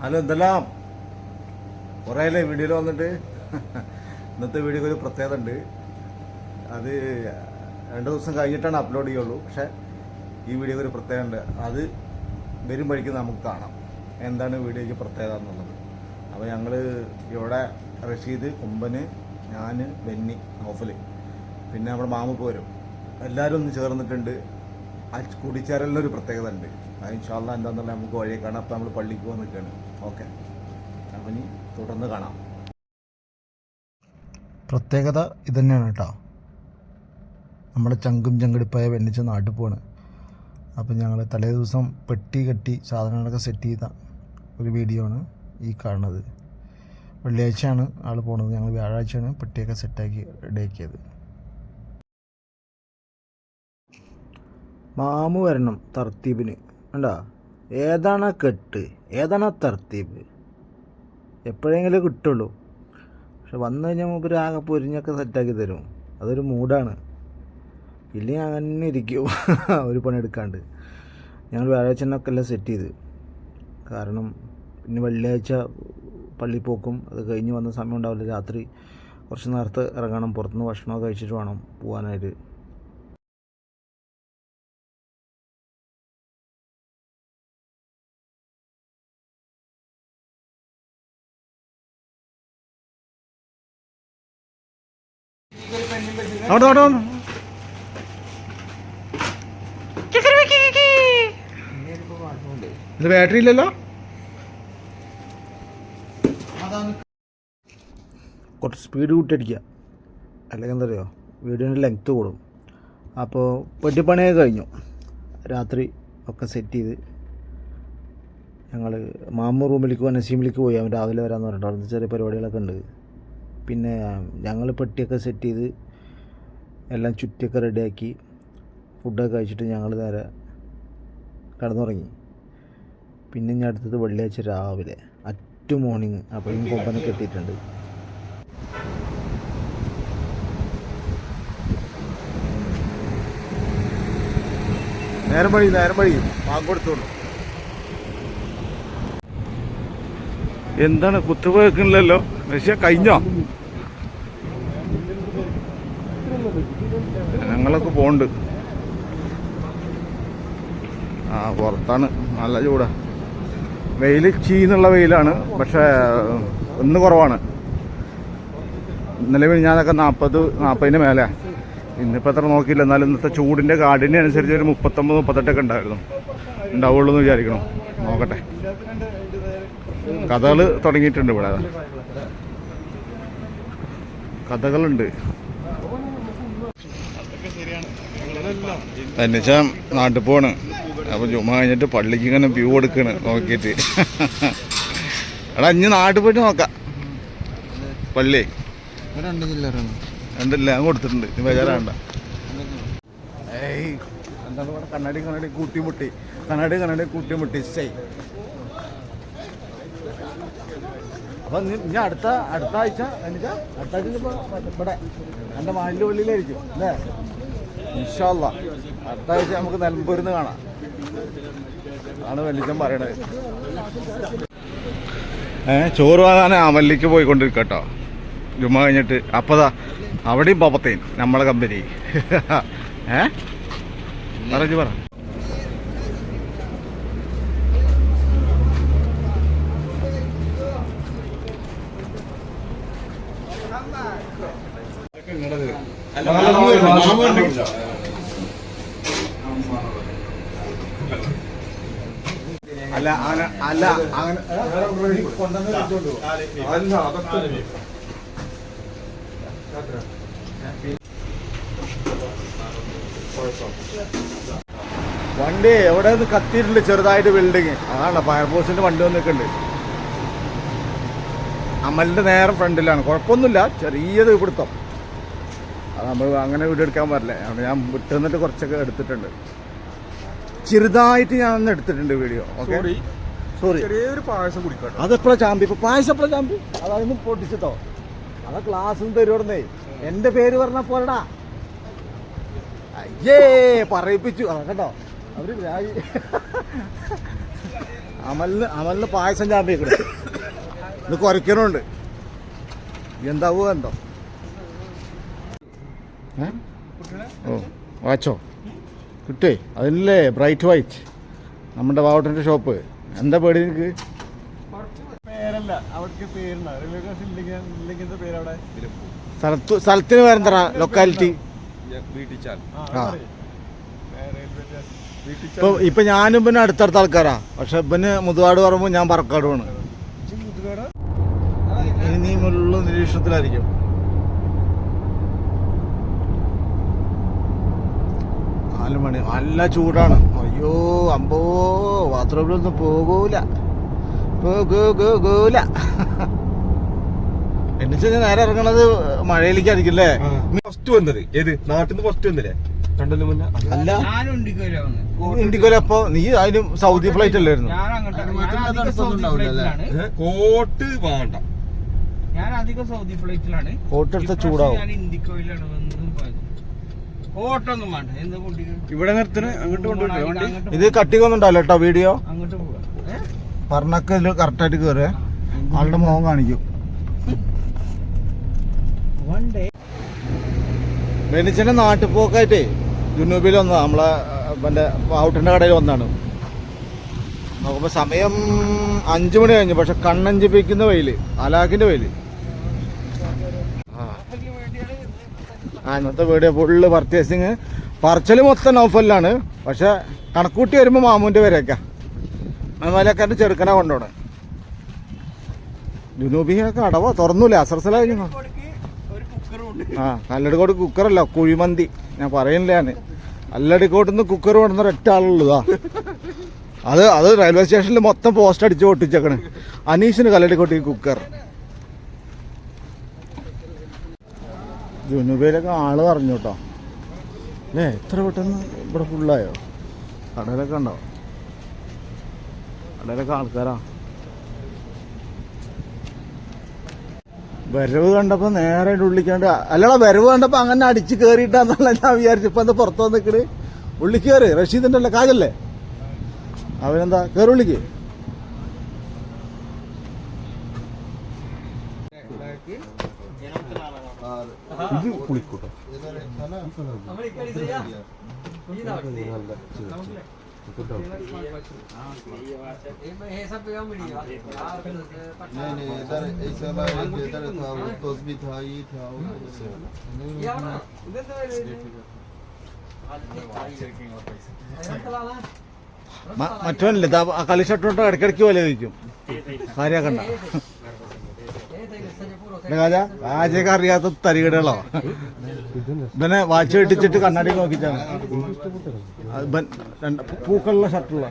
Hello, എന്തെല്ലാം കുറേ വീഡിയോയിൽ വന്നിട്ട്. ഇന്നത്തെ വീഡിയോക്ക് ഒരു പ്രത്യേകത ഉണ്ട്. അത് 2 ദിവസം കഴിഞ്ഞിട്ടാണ് അപ്ലോഡ് ചെയ്യുള്ളൂ. പക്ഷേ ഈ വീഡിയോക്ക് ഒരു പ്രത്യേകത ഉണ്ട്. അത് വരും വഴിക്ക് നമുക്ക് കാണാം എന്താണ് വീഡിയോയ്ക്ക് പ്രത്യേകത എന്നുള്ളത്. അപ്പോൾ ഞങ്ങൾ ഇവിടെ റഷീദ്, കുമ്പന്, ഞാൻ, ബെന്നി, നൗഫൽ, പിന്നെ നമ്മുടെ മാമുക്ക് വരും, എല്ലാവരും ഒന്ന് ചേർന്നിട്ടുണ്ട്. ആ കൂടിച്ചേരലിനൊരു പ്രത്യേകത ഉണ്ട്. അത് ഇൻഷാ അല്ലാഹ് എന്താണെന്നുള്ളത് നമുക്ക് വഴിയെ കാണാം. അപ്പോൾ നമ്മൾ പള്ളിക്ക് പോകാൻ നിൽക്കുകയാണ്. ഓക്കെ, അപ്പം ഇനി തുടർന്ന് കാണാം. പ്രത്യേകത ഇതന്നെയാണ് കേട്ടോ. നമ്മുടെ ചങ്കും ചങ്കടിപ്പായ വെന്നിച്ച നാട്ടിൽ പോവാണ്. അപ്പം ഞങ്ങൾ തലേ ദിവസം പെട്ടി കെട്ടി സാധനങ്ങളൊക്കെ സെറ്റ് ചെയ്ത ഒരു വീഡിയോ ആണ് ഈ കാണുന്നത്. വെള്ളിയാഴ്ചയാണ് ആൾ പോണത്. ഞങ്ങൾ വ്യാഴാഴ്ചയാണ് പെട്ടിയൊക്കെ സെറ്റാക്കി റെഡിയാക്കിയത്. മാമു വരണം തർത്തീബിന്. കണ്ടാ, ഏതാണ് കെട്ട്, ഏതാണ് തർത്തീബ്, എപ്പോഴെങ്കിലും കിട്ടുള്ളൂ. പക്ഷെ വന്നു കഴിഞ്ഞാൽ മൂപ്പര് ആകെ പൊരിഞ്ഞൊക്കെ സെറ്റാക്കി തരും. അതൊരു മൂഡാണ്. ഇല്ലെങ്കിൽ അങ്ങനെ ഇരിക്കും ഒരു പണിയെടുക്കാണ്ട്. ഞങ്ങൾ വ്യാഴാഴ്ചനൊക്കെ എല്ലാം സെറ്റ് ചെയ്ത്. കാരണം പിന്നെ വെള്ളിയാഴ്ച പള്ളി പോക്കും അത് കഴിഞ്ഞ് വന്ന സമയം ഉണ്ടാവില്ല. രാത്രി കുറച്ച് നേരത്തെ ഇറങ്ങണം. പുറത്തുനിന്ന് ഭക്ഷണമൊക്കെ കഴിച്ചിട്ട് വേണം പോകാനായിട്ട്. ഇത് ബാറ്ററി ഇല്ലല്ലോ. കുറച്ച് സ്പീഡ് കൂട്ടിയടിക്കുക, അല്ലെങ്കിൽ എന്താ പറയുക, വീഡിയോൻ്റെ ലെങ്ത്ത് കൂടും. അപ്പോൾ പെട്ടിപ്പണിയൊക്കെ കഴിഞ്ഞു. രാത്രി ഒക്കെ സെറ്റ് ചെയ്ത് ഞങ്ങൾ മാമു റൂമിലേക്ക് പോകാൻ നസീമിലേക്ക് പോയി. അവൻ രാവിലെ വരാമെന്ന് പറഞ്ഞിട്ട് അവിടെ ചെറിയ പരിപാടികളൊക്കെ ഉണ്ട്. പിന്നെ ഞങ്ങൾ പെട്ടിയൊക്കെ സെറ്റ് ചെയ്ത് എല്ലാം ചുറ്റിയൊക്കെ റെഡിയാക്കി ഫുഡൊക്കെ കഴിച്ചിട്ട് ഞങ്ങൾ നേരെ കിടന്നുറങ്ങി. പിന്നെ ഞാൻ അടുത്തത് വെള്ളിയാഴ്ച രാവിലെ അറ്റ് മോർണിംഗ് അപ്പോഴും കൊമ്പനെ കെട്ടിയിട്ടുണ്ട്. നേരം വഴി കൊടുത്തോളൂ. എന്താണ് കുത്തുവ വെക്കണില്ലല്ലോ? പക്ഷേ കഴിഞ്ഞോ? ഞങ്ങളൊക്കെ പോണ്ട്. പുറത്താണ് നല്ല ചൂടാ. വെയിൽ ചീന്നുള്ള വെയിലാണ്. പക്ഷേ ഇന്ന് കുറവാണ്. ഇന്നലെ ഞാനൊക്കെ 40-40 മേലെ. ഇന്നിപ്പോൾ എത്ര നോക്കിയില്ല. എന്നാലും ഇന്നത്തെ ചൂടിൻ്റെ കാഠിന്യം അനുസരിച്ച് ഒരു 39-38 ഉണ്ടാവുള്ളൂ എന്ന് വിചാരിക്കണം. നോക്കട്ടെ. കഥകൾ തുടങ്ങിയിട്ടുണ്ട് ഇവിടെ. കഥകളുണ്ട്. തന്നിച്ച നാട്ടിൽ പോവാണ്. അപ്പോൾ ജുമ കഴിഞ്ഞിട്ട് പള്ളിക്ക് ഇങ്ങനെ വ്യൂ കൊടുക്കണ് നോക്കിയിട്ട്. എടാ ഇനി നാട്ടിൽ പോയിട്ട് നോക്കാം. പള്ളി 2 ജില്ല കൊടുത്തിട്ടുണ്ട്. ബേജാറാണ്ട. എന്താണ് ഇവിടെ കണ്ണാടി കൂട്ടിമുട്ടി ശരി. അപ്പം ഇനി അടുത്ത ആഴ്ച ഇവിടെ എൻ്റെ മാലിൻ്റെ പള്ളിയിലായിരിക്കും അല്ലേ? ഇൻഷാ അല്ലാഹ് അടുത്ത ആഴ്ച നമുക്ക് നിലമ്പൂരിന്ന് കാണാം. അതാണ് വെല്ലിച്ചൻ പറയണത്. ചോറ് വാങ്ങാൻ അമലിക്ക് പോയിക്കൊണ്ടിരിക്കുക കേട്ടോ. ജുമ കഴിഞ്ഞിട്ട്. അപ്പതാ അവിടെയും പാപ്പത്തേൻ നമ്മളെ കമ്പനി. പറ അല്ല അങ്ങനെ വണ്ടി എവിടെ നിന്ന് കത്തിയിട്ടുണ്ട് ചെറുതായിട്ട് ബിൽഡിങ്. അതാണ് ഫയർഫോഴ്സിന്റെ വണ്ടി വന്നിട്ടുണ്ട്. അമലിന്റെ നേരെ ഫ്രണ്ടിലാണ്. കുഴപ്പമൊന്നുമില്ല, ചെറിയത് പിടുത്തം. അത് നമ്മൾ അങ്ങനെ വീഡിയോ എടുക്കാൻ പറ്റില്ല. ഞാൻ വിട്ടുന്നിട്ട് കുറച്ചൊക്കെ എടുത്തിട്ടുണ്ട്. ചെറുതായിട്ട് ഞാൻ ഒന്ന് എടുത്തിട്ടുണ്ട് വീഡിയോ. Okay, sorry. ചെറിയൊരു പായസം കുടിക്കാം. അതെപ്പോഴാണ് ചാമ്പി? ഇപ്പൊ പായസം എപ്പോഴാണ് ചാമ്പി? അതൊന്നും പൊട്ടിച്ചിട്ടോ. അതാ ക്ലാസ്സും തരുവായിരുന്നേ. എന്റെ പേര് പറഞ്ഞ പോരടാ. അയ്യേ പറയിപ്പിച്ചു. കേട്ടോ അവര് അമലിന് പായസം ചാമ്പിക്കണേ ഇത് കുറയ്ക്കണുണ്ട് എന്താവോ എന്തോ ഓ വാച്ചോ കിട്ടേ അതില്ലേ ബ്രൈറ്റ് വൈറ്റ് നമ്മുടെ വാവട്ടൻ്റെ ഷോപ്പ് എന്താ പേടി നിനക്ക് പേരല്ല അവിടേക്ക് പേരവിടെ സ്ഥലത്തിന് പേരെന്താ ലൊക്കാലിറ്റി ഇപ്പൊ ഞാനും പിന്നെ അടുത്തടുത്ത ആൾക്കാരാ പക്ഷെ ഇവന് മുതുകാട് പറയുമ്പോൾ ഞാൻ പറക്കാടുമാണ് ഇനി നീ മുള്ള നിരീക്ഷണത്തിലായിരിക്കും. 4 മണി നല്ല ചൂടാണ്. അയ്യോ അമ്പോ ബാത്റൂമിലൊന്നും പോകൂല എന്നുവെച്ചാ ഞാൻ നേരെ ഇറങ്ങണത് മഴയിലേക്കായിരിക്കും അല്ലേ? ഫസ്റ്റ് വന്നത് ഏത് നാട്ടിൽ നിന്ന് ഫസ്റ്റ് വന്നില്ലേ രണ്ടു മുന്നേ അല്ല ഇൻഡിഗോല അപ്പൊ നീ അതിന് സൗദി ഫ്ലൈറ്റ് അല്ലായിരുന്നു? കോട്ട് വേണ്ട ഞാൻ അധികം സൗദി ഫ്ലൈറ്റിലാണ്. കോട്ട് എടുത്ത ചൂടാവും. ഇൻഡിഗോയിലാണ് കോട്ടൊന്നും വേണ്ട. എന്ത് ഇവിടെ നിർത്തിന് അങ്ങോട്ട് കൊണ്ടുപോയി ഇത് കട്ടിക്കൊന്നുണ്ടാവില്ല കേട്ടോ വീഡിയോ. അങ്ങോട്ട് പോവാ പറഞ്ഞൊക്കെ ഇതിൽ കറക്റ്റായിട്ട് കയറുക ആളുടെ മുഖം കാണിക്കും. ബെനിച്ചന്റെ നാട്ടിൽ പോക്കായിട്ടേ ജുനൂബിൽ വന്നതാണ്. നമ്മളെ എൻ്റെ ഔട്ടിൻ്റെ കടയിൽ വന്നാണ്. നോക്കുമ്പോൾ സമയം 5 മണി കഴിഞ്ഞു. പക്ഷെ കണ്ണഞ്ചിപ്പിക്കുന്ന വെയില്, അലാഖിന്റെ വെയില്. ഇന്നത്തെ വീഡിയോ ഫുള്ള് പർച്ചേസിങ്. പറച്ചല് മൊത്തം നൗഫലിലാണ്. പക്ഷെ കണക്കൂട്ടി വരുമ്പോൾ മാമൂൻ്റെ വരെയൊക്കെ മലക്കാരൻ്റെ ചെറുക്കനെ കൊണ്ടുപോണേ. ജുനൂബിയൊക്കെ അടവോ തുറന്നൂല അസർസല കഴിഞ്ഞു. കല്ലടിക്കോട് കുക്കറല്ല കുഴിമന്തി ഞാൻ പറയുന്നില്ല. ഞാൻ കല്ലടിക്കോട്ട് നിന്ന് കുക്കർ കൊണ്ടുവന്ന ഒരൊറ്റ ആളുള്ളതാ. അത് റെയിൽവേ സ്റ്റേഷനിൽ മൊത്തം പോസ്റ്റ് അടിച്ച് പൊട്ടിച്ചേക്കണ്. അനീഷിന് കല്ലടിക്കോട്ട് ഈ കുക്കർ. ജുനുബയിലൊക്കെ ആള് പറഞ്ഞു കേട്ടോ അല്ലേ? എത്ര പെട്ടെന്ന് ഇവിടെ ഫുള്ളായോ? കടയിലൊക്കെ ഉണ്ടോ? കടയിലൊക്കെ ആൾക്കാരാ. വരവ് കണ്ടപ്പോ നേരെ ഉള്ളിക്കാണ്ട് അല്ലടാ വരവ് കണ്ടപ്പോ അങ്ങനെ അടിച്ച് കേറിയിട്ടാന്നല്ല ഞാൻ വിചാരിച്ചു. ഇപ്പൊ എന്താ പുറത്തു വന്നിക്കണ്? ഉള്ളി കയറി റഷീദിന്റെ അല്ലേ കാജല്ലേ അവനെന്താ കയറി ഉള്ളിക്ക്. ഇത് കുളിക്കൂട്ടോ മറ്റവനല്ലേ കളി ഷർട്ടോട്ട് ഇടയ്ക്കിടയ്ക്ക് പോലെ ചോദിക്കും. കാര്യാക്കണ്ട രാജയൊക്കെ അറിയാത്ത തരികടകളോ. ഇവനെ വാച്ച് കെട്ടിച്ചിട്ട് കണ്ണാടി നോക്കിച്ചാണ്. പൂക്കളുള്ള ഷർട്ടുള്ള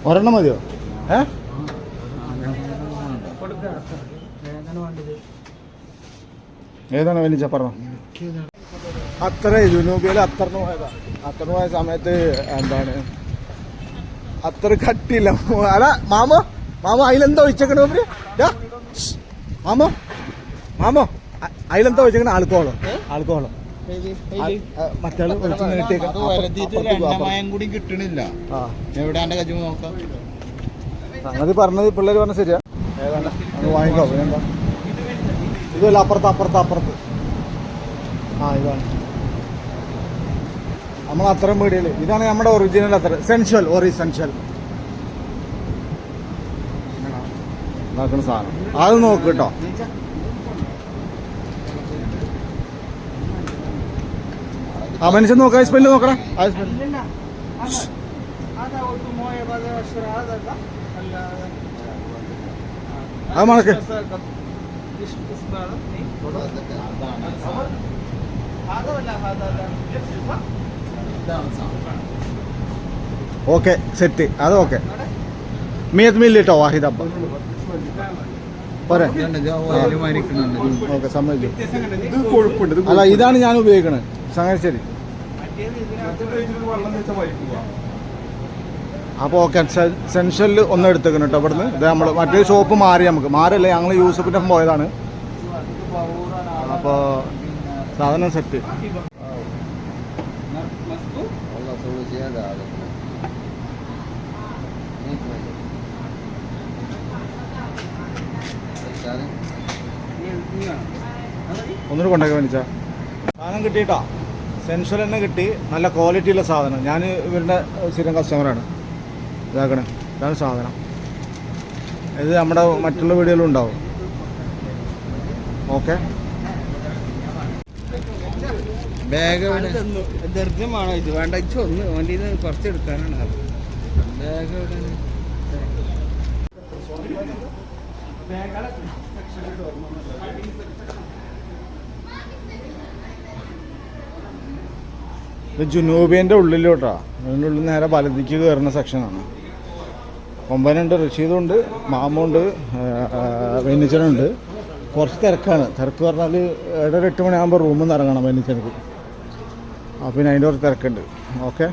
ഒരെണ്ണം മതിയോ? ഏതാണ് വലിച്ച പറഞ്ഞ? അത്ര ജുനൂബിയിൽ അത്തറിന് പോയതാ. അത്തറിന് പോയ സമയത്ത് എന്താണ് അത്ര കട്ടിയില്ല. അല്ല മാമോ അതിലെന്താ ഒഴിച്ചേക്കണ മാമോ അതിലെന്താ ഒഴിച്ചേക്കണ? ആൽക്കോളോ മറ്റാള് കൂടി കിട്ടണില്ല. എവിടെ നോക്കാം. സംഗതി പറഞ്ഞത് പിള്ളേര് പറഞ്ഞ ശരിയാ. ഏതാണ് വാങ്ങിക്കോ. പിന്നെന്താ ഇതുമല്ല അപ്പുറത്ത് ഇതാണ് നമ്മൾ അത്രയും വീഡിയോയില്. ഇതാണ് നമ്മുടെ ഒറിജിനൽ അത്ര സെൻഷ്യൽ. നടക്കുന്ന സാധനം അത് നോക്ക് കേട്ടോ. ആ മനുഷ്യൻ നോക്കാം, സ്മെല്ല് നോക്കണേ. ആ സ്മെല്ല് അത് മണക്ക്. ഓക്കെ സെറ്റ്, അത് ഓക്കെ. മീത്ത് മില്ല് കേട്ടോ വാഹിദ് അബ്ബ പോരെ. ഓക്കെ സമ്മതിച്ചു. അല്ല ഇതാണ് ഞാൻ ഉപയോഗിക്കണത് സംഗതി. ശരി അപ്പോൾ ഓക്കെ. സെൻഷനിൽ ഒന്ന് എടുത്തേക്കണം കേട്ടോ ഇവിടുന്ന്. ഇത് നമ്മൾ മറ്റേ ഷോപ്പ് മാറി, നമുക്ക് മാറില്ല, ഞങ്ങൾ യൂസഫിൻ്റെ ഒപ്പം പോയതാണ്. അപ്പോൾ സാധനം സെറ്റ്. ഒന്നിനും കൊണ്ടൊക്കെ മേടിച്ചാ സാധനം കിട്ടിയിട്ടാ. സെൻഷൽ തന്നെ കിട്ടി, നല്ല ക്വാളിറ്റിയുള്ള സാധനം. ഞാൻ ഇവരുടെ സ്ഥിരം കസ്റ്റമറാണ്. ഇതാക്കണേ, ഇതാണ് സാധനം. ഇത് നമ്മുടെ മറ്റുള്ള വീടുകളിലും ഉണ്ടാവും. ഓക്കെ. ബാഗ് ദർജ്ജമാണോ ഇത്? വേണ്ട, ഒന്ന് വണ്ടിയിൽ നിന്ന് കുറച്ച് എടുക്കാനാണ്. ബാഗ് ഇത് ജുനൂബിയൻ്റെ ഉള്ളിലോട്ടാ. അതിൻ്റെ ഉള്ളിൽ നേരെ വലതിക്ക് കയറുന്ന സെക്ഷനാണ്. കൊമ്പനുണ്ട്, റഷീദുണ്ട്, മാമുണ്ട്, വെന്നിച്ചനുണ്ട്. കുറച്ച് തിരക്കാണ്. തിരക്ക് പറഞ്ഞാൽ 7 8 മണിയാകുമ്പോൾ റൂമിൽ നിന്ന് ഇറങ്ങണം വെന്നിച്ചനക്ക്. പിന്നെ അതിൻ്റെ കുറച്ച് തിരക്കുണ്ട്. ഓക്കെ.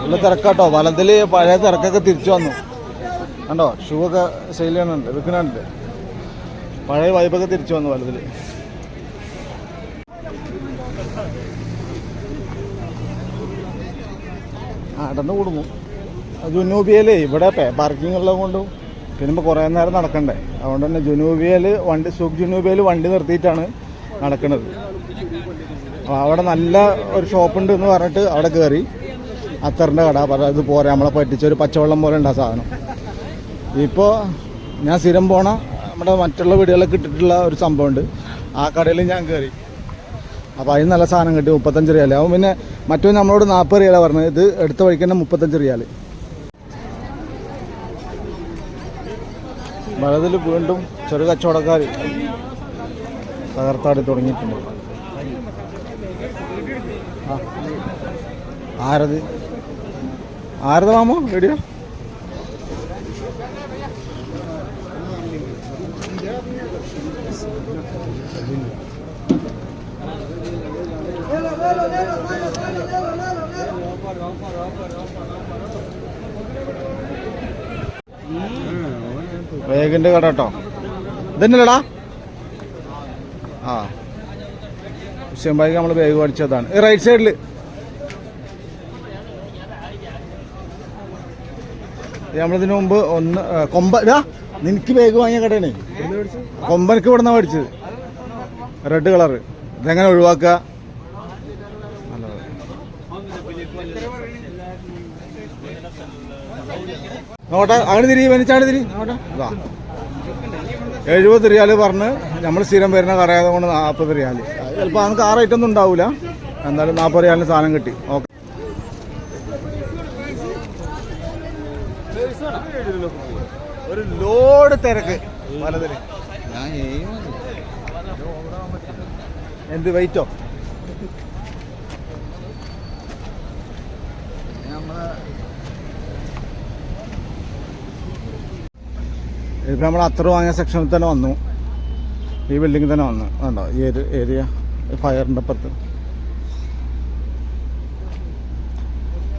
നല്ല തിരക്കാട്ടോ. വലതിൽ പഴയ തിരക്കൊക്കെ തിരിച്ചു വന്നു കണ്ടോ. ഷൂ ഒക്കെ സെയിൽ ചെയ്യണുണ്ട്, വിൽക്കണുണ്ട്. പഴയ വൈബൊക്കെ തിരിച്ചു വന്നു വലതിൽ. അടന്ന് കൂടുന്നു. ജുനൂബിയയിൽ ഇവിടെ പാർക്കിംഗ് ഉള്ളത് കൊണ്ടും പിന്നെ ഇപ്പോൾ കുറേ നേരം നടക്കണ്ടേ. അതുകൊണ്ട് തന്നെ ജുനൂബിയയിൽ വണ്ടി, സുഖ് ജുനൂബിയയിൽ വണ്ടി നിർത്തിയിട്ടാണ് നടക്കുന്നത്. അവിടെ നല്ല ഒരു ഷോപ്പുണ്ട് എന്ന് പറഞ്ഞിട്ട് അവിടെ കയറി. അത്തറിൻ്റെ കട അത് പോരാ, നമ്മളെ പറ്റിച്ചൊരു പച്ചവെള്ളം പോലെ ഉണ്ട് ആ സാധനം. ഇപ്പോൾ ഞാൻ സ്ഥിരം പോണ നമ്മുടെ മറ്റുള്ള വീടുകളിലൊക്കെ ഇട്ടിട്ടുള്ള ഒരു സംഭവമുണ്ട്. ആ കടയിൽ ഞാൻ കയറി. അപ്പോൾ അതിന് നല്ല സാധനം കിട്ടി. 35 റിയാൽ ആവും. പിന്നെ മറ്റോ നമ്മളോട് 40 റിയാലാണ് പറഞ്ഞത്. ഇത് എടുത്ത വഴിക്ക് തന്നെ 35 റിയാൽ. വലതിൽ വീണ്ടും ചെറു കച്ചവടക്കാർ തകർത്താടി തുടങ്ങിയിട്ടുണ്ട്. ആരത് മാമോ വീഡിയോ? വേഗിൻ്റെ കട കേട്ടോ. ഇതന്നെല്ലടാ. ആ ഹുസ്സൈൻ നമ്മൾ ബാഗ് മേടിച്ചതാണ്. ഈ റൈറ്റ് സൈഡിൽ നമ്മളിതിനു മുമ്പ് ഒന്ന് നിനക്ക് ബാഗ് വാങ്ങിയ കടയാണ്. കൊമ്പനക്ക് ഇവിടെ നിന്നാണ് മേടിച്ചത്. Red colour. ഇതെങ്ങനെ ഒഴിവാക്കുക? നോട്ടെ അങ്ങനെ തിരി വനിച്ചാണ് തിരി നോട്ടെ. അതാ 70 റിയാൽ പറഞ്ഞ് നമ്മൾ സ്ഥിരം വരുന്ന കടയായത് കൊണ്ട് 40 റിയാൽ. ചിലപ്പോൾ നമുക്ക് ആ റേറ്റൊന്നും ഉണ്ടാവില്ല. എന്നാലും 40 റിയാലിന് സാധനം കിട്ടി. ഓക്കെ. ഒരു ലോഡ് തിരക്ക് വലതില്. എന്ത് വെയിറ്റോ? ഇപ്പം നമ്മൾ അത്ര വാങ്ങിയ സെക്ഷനിൽ തന്നെ വന്നു. ഈ ബിൽഡിങ്ങിൽ തന്നെ വന്നു. കണ്ടോ ഈ ഒരു ഏരിയ ഫയറിൻ്റെ അപ്പുറത്ത്.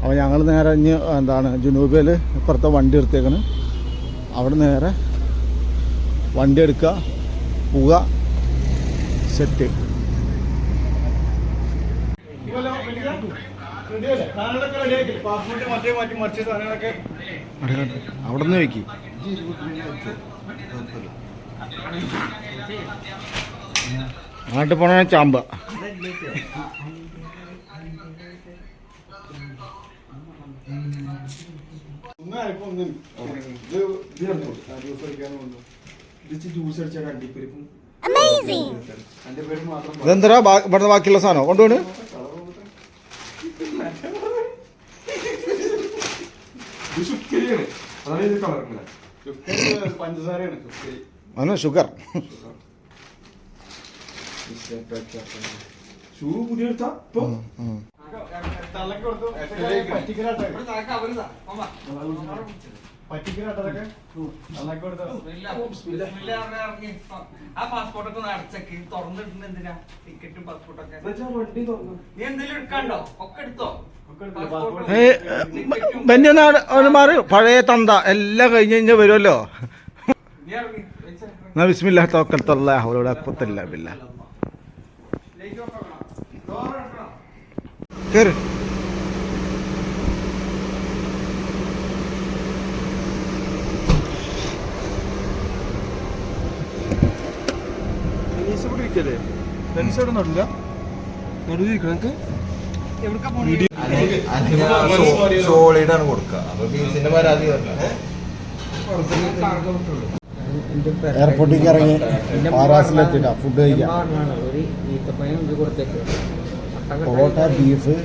അപ്പോൾ ഞങ്ങൾ നേരെ ഇനി എന്താണ് ജുനൂബിയയിൽ ഇപ്പുറത്തെ വണ്ടി എടുത്തേക്കാണ്. അവിടെ നേരെ വണ്ടി എടുക്കുക, പോവുക, സെറ്റ്. അവിടെ നിന്ന് ചോദിക്കി നാട്ടിൽ പോണ ചാമ്പ ഇതെന്തരാ ഇവിടുന്ന് ബാക്കിയുള്ള സാധനം കൊണ്ടുപോണ് അതാണ് ഷുഗർ ഷൂ പുതിയ എടുത്താ ഇപ്പൊ പാസ്പോർട്ടൊക്കെ അടച്ചൊക്കെ തുറന്നിട്ടുണ്ട് എന്തിനാ ടിക്കറ്റും പാസ്പോർട്ടൊക്കെ നീ എന്തെങ്കിലും എടുക്കാണ്ടോ ഒക്കെ എടുത്തോ ബന്യനാട് മാറി പഴയ തന്ത എല്ലാം കഴിഞ്ഞ് കഴിഞ്ഞാൽ വരുമല്ലോ നീ ഇറങ്ങി എന്നാ ബിസ്മില്ലാ തവക്കൽത്തുള്ള അവരോട് അപ്പത്തില്ല ബില്ല കേറ് സോളിഡാണ് കൊടുക്കുക അപ്പൊ ബീസിന്റെ പരാതി എയർപോർട്ടിലേക്ക് ഇറങ്ങി പാറാസിലെത്തിട്ടാ ഫുഡ് കഴിക്കാം പൊറോട്ട ബീഫ്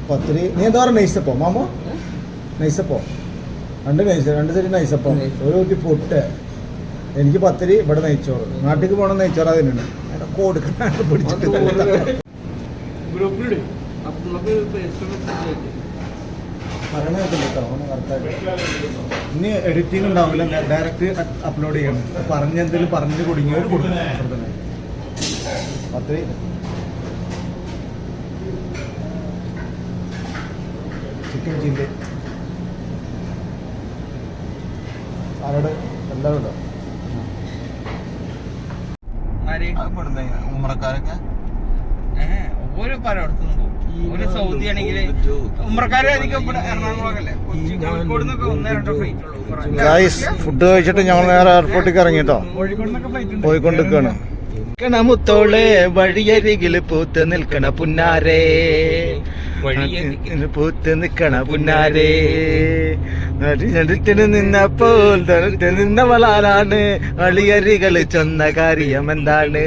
പത്തിരി നീ എന്താ പറയുക നൈസപ്പോ മാമോ നൈസപ്പോ രണ്ട് സെറ്റ് നൈസപ്പം ഒരു കുട്ടി പൊട്ട് എനിക്ക് പത്തിരി ഇവിടെ നെയ്ച്ചോറ് നാട്ടിലേക്ക് പോകണം നെയ്ച്ചോറ് അതിനാണ് കൊടുക്കുന്ന പിടിച്ചിട്ട് പറയണ കേട്ടോ ഇനി എഡിറ്റിംഗ് ഉണ്ടാവില്ല ഡയറക്റ്റ് അപ്ലോഡ് ചെയ്യണം പറഞ്ഞെന്തെങ്കിലും പറഞ്ഞു കുടുങ്ങിയവർ കൊടുക്കണം പത്തിരി ചിക്കൻ ചില്ലി സാലഡ് എല്ലാം ഉണ്ടോ ഉമ്മറക്കാരൊക്കെ ഒരു പലയിടത്തുനിന്നും പോകും ഒരു സൗദി ആണെങ്കിൽ ഉമ്മറക്കാരെ അധികം ഇവിടെ എറണാകുളമല്ലേ കൊച്ചി കോഴിക്കോട് നിന്നൊക്കെ 1-2 ഫ്ലൈറ്റ് ഉള്ളൂ ഗായ്സ് ഫുഡ് കഴിച്ചിട്ട് ഞങ്ങൾ നേരെ എയർപോർട്ടിലേക്ക് ഇറങ്ങിട്ടോ പോയിക്കൊണ്ടിരിക്കുകയാണ് മുത്തോളെ വഴിയരികിൽ പൂത്ത് നിൽക്കണ പുന്നാരേ പൂത്ത് നിൽക്കണ പുന്നാരേ നടുത്തിന് നിന്നപ്പോൾ നിന്നവളാരാണ് വഴിയരികള് ചെന്ന കാര്യം എന്താണ്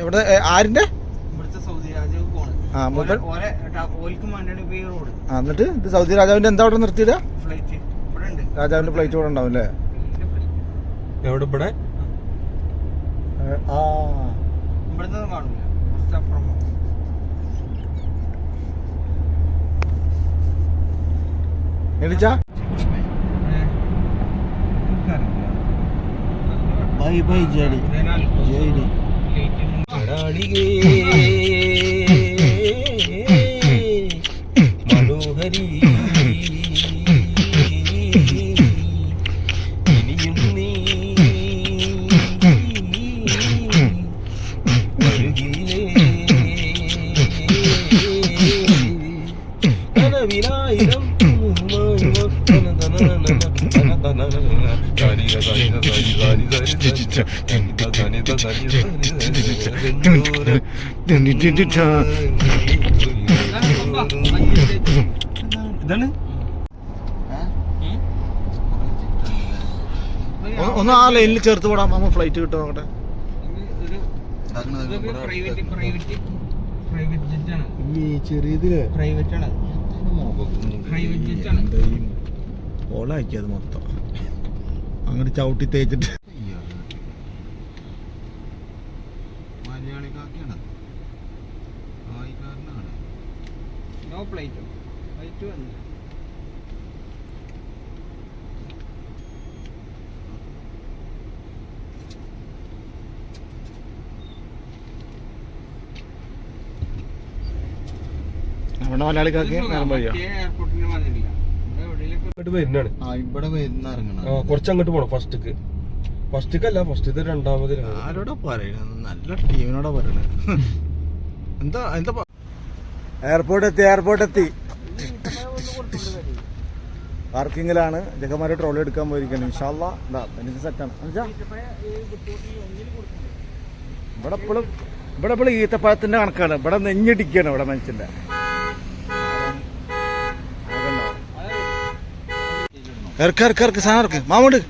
എവിടെ ആരിന്റെ എന്നിട്ട് ഇത് സൗദി രാജാവിന്റെ എന്താ അവിടെ നിർത്തിയില്ല രാജാവിന്റെ ഫ്ലൈറ്റ് ഇവിടെ ഉണ്ടാവും അല്ലേ എവിടെ ഇവിടെ എണിച്ചാ ബൈ ബൈ ജേഡി ജേഡി മനോഹരി ഇനിയും നീ കനവിനായിരം ഇതാണ് ഒന്ന് ആ ലൈനിൽ ചേർത്ത് വിടാം അമ്മ ഫ്ലൈറ്റ് കിട്ടും നോക്കട്ടെ ചെറിയതില് ഓളാക്കിയത് മൊത്തം അങ്ങോട്ട് ചവിട്ടി തേച്ചിട്ട് അവിടെ മലയാളിക്കാർക്ക് നേരം വഴിയോ വരുന്നാണ് ഇവിടെ വരുന്ന ഇറങ്ങണം കുറച്ചങ്ങോട്ട് പോണം ഫസ്റ്റ്ക്ക് അല്ല ഫസ്റ്റ് രണ്ടാമത് ആരോടാ പറയണത് നല്ല ടീമിനോടാ പറയണത് എന്താ എന്താ എയർപോർട്ട് എത്തി പാർക്കിങ്ങിലാണ്. ജഗമാര് ട്രോളി എടുക്കാൻ പോയിരിക്കണം. ഇൻഷാല്ലാ എന്താ എനിക്ക് സെറ്റാണ്. ഇവിടെ എപ്പോഴും ഈത്തപ്പഴത്തിന്റെ കണക്കാണ്. ഇവിടെ നെഞ്ഞിടിക്കാണ് ഇവിടെ മനുഷ്യന്റെ. ഇറക്ക് സാധനം ഇറക്ക് മാമുണ്ട്.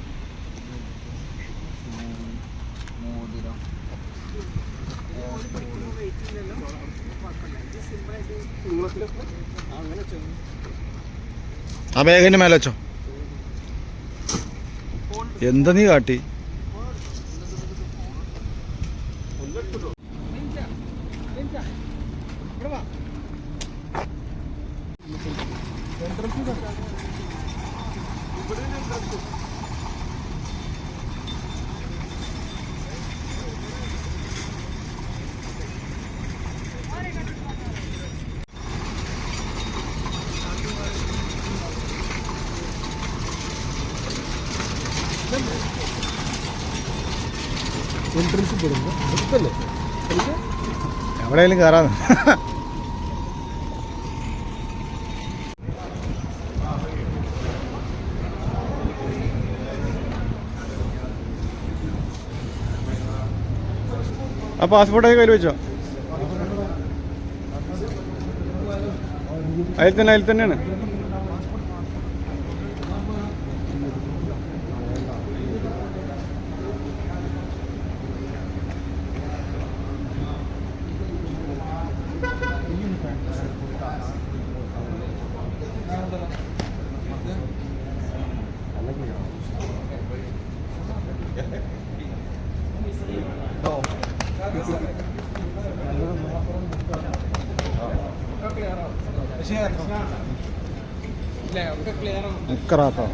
ആ ബാഗിന്റെ മേലെ വെച്ചോ. എന്താ നീ കാട്ടി? എവിടെയെങ്കിലും കയറാന്ന്. ആ പാസ്പോർട്ടൊക്കെ കയ്യിൽ വെച്ചോ? അതിൽ തന്നെയാണ്. മുക്കറാത്തോ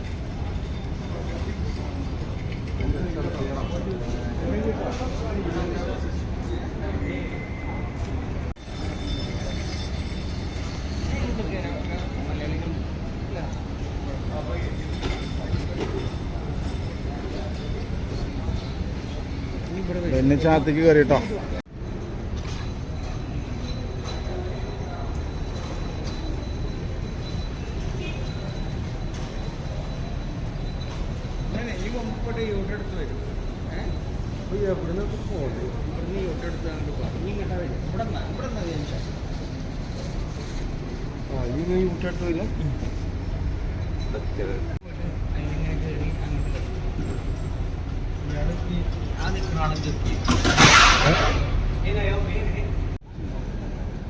ചാത്തേക്ക് കയറിട്ടോ.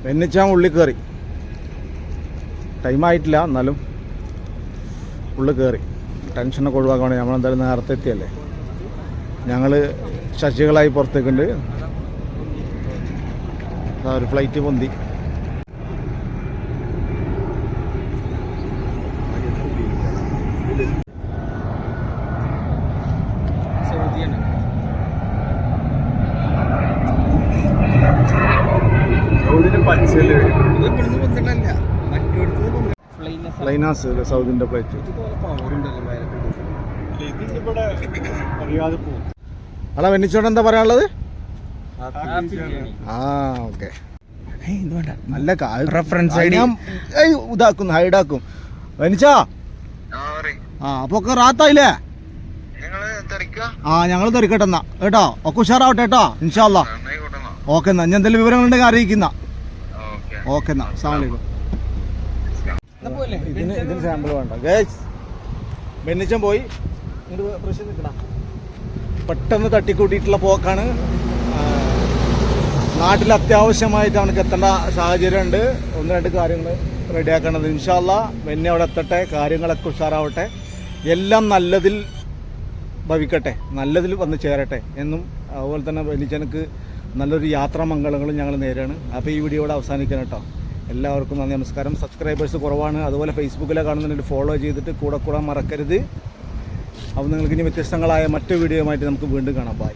വെന്നിച്ചാൻ ഉള്ളിൽ കയറി. ടൈമായിട്ടില്ല, എന്നാലും ഉള്ളിൽ കയറി. ടെൻഷനൊക്കെ ഒഴിവാക്കാൻ വേണ്ടി നമ്മളെന്തായാലും നേരത്തെ എത്തിയല്ലേ. ഞങ്ങൾ ശശികളായി പുറത്തേക്കുണ്ട്. ഒരു ഫ്ലൈറ്റ് പൊന്തി. ഫ്ലൈനാസ് സൗദിന്റെ ഫ്ലൈറ്റ്. അല്ല വെന്നിച്ചോണ്ട് എന്താ പറയാനുള്ളത്? ആ ഓക്കെ. നല്ല റെഫറൻസ് ഇതാക്കും, ഹൈഡാക്കും. വെനിച്ചാ ആ അപ്പൊ ഒക്കെ റാത്തായില്ലേ? ആ ഞങ്ങൾ തിരക്കട്ടെ എന്നാ കേട്ടോ. ഒക്കെ ഉഷാറാവട്ടെ കേട്ടോ ഇൻഷാല്ലാ. ഓക്കെ എന്നാ ഞാൻ എന്തെങ്കിലും വിവരങ്ങളുണ്ടെങ്കിൽ അറിയിക്കുന്ന. ഓക്കെ എന്നാ അസ്സലാമു അലൈക്കും. ഇതിന് സാമ്പിൾ വേണ്ട ഗൈസ്. ബെന്നിച്ചൻ പോയി പ്രശ്നം നിൽക്കണം. പെട്ടെന്ന് തട്ടിക്കൂട്ടിയിട്ടുള്ള പോക്കാണ്. നാട്ടിൽ അത്യാവശ്യമായിട്ട് അവനക്ക് എത്തേണ്ട സാഹചര്യം ഉണ്ട്. ഒന്ന് രണ്ട് കാര്യങ്ങൾ റെഡിയാക്കേണ്ടത്. ഇൻഷാല്ലാ ബെന്നി അവിടെ എത്തട്ടെ, കാര്യങ്ങളൊക്കെ ഉഷാറാവട്ടെ, എല്ലാം നല്ലതിൽ ഭവിക്കട്ടെ, നല്ലതിൽ വന്ന് ചേരട്ടെ എന്നും. അതുപോലെ തന്നെ ബെന്നിച്ചനക്ക് നല്ലൊരു യാത്രാമംഗളങ്ങളും ഞങ്ങൾ നേരാണ്. അപ്പോൾ ഈ വീഡിയോ ഇവിടെ അവസാനിക്കണം കേട്ടോ. എല്ലാവർക്കും നന്ദി, നമസ്കാരം. സബ്സ്ക്രൈബേഴ്സ് കുറവാണ്, അതുപോലെ ഫേസ്ബുക്കിലെ കാണുന്നുണ്ടെങ്കിൽ ഫോളോ ചെയ്തിട്ട് കൂടെ മറക്കരുത്. അപ്പോൾ നിങ്ങൾക്ക് ഇനി വ്യത്യസ്തങ്ങളായ മറ്റു വീഡിയോയുമായിട്ട് നമുക്ക് വീണ്ടും കാണാം. ബൈ.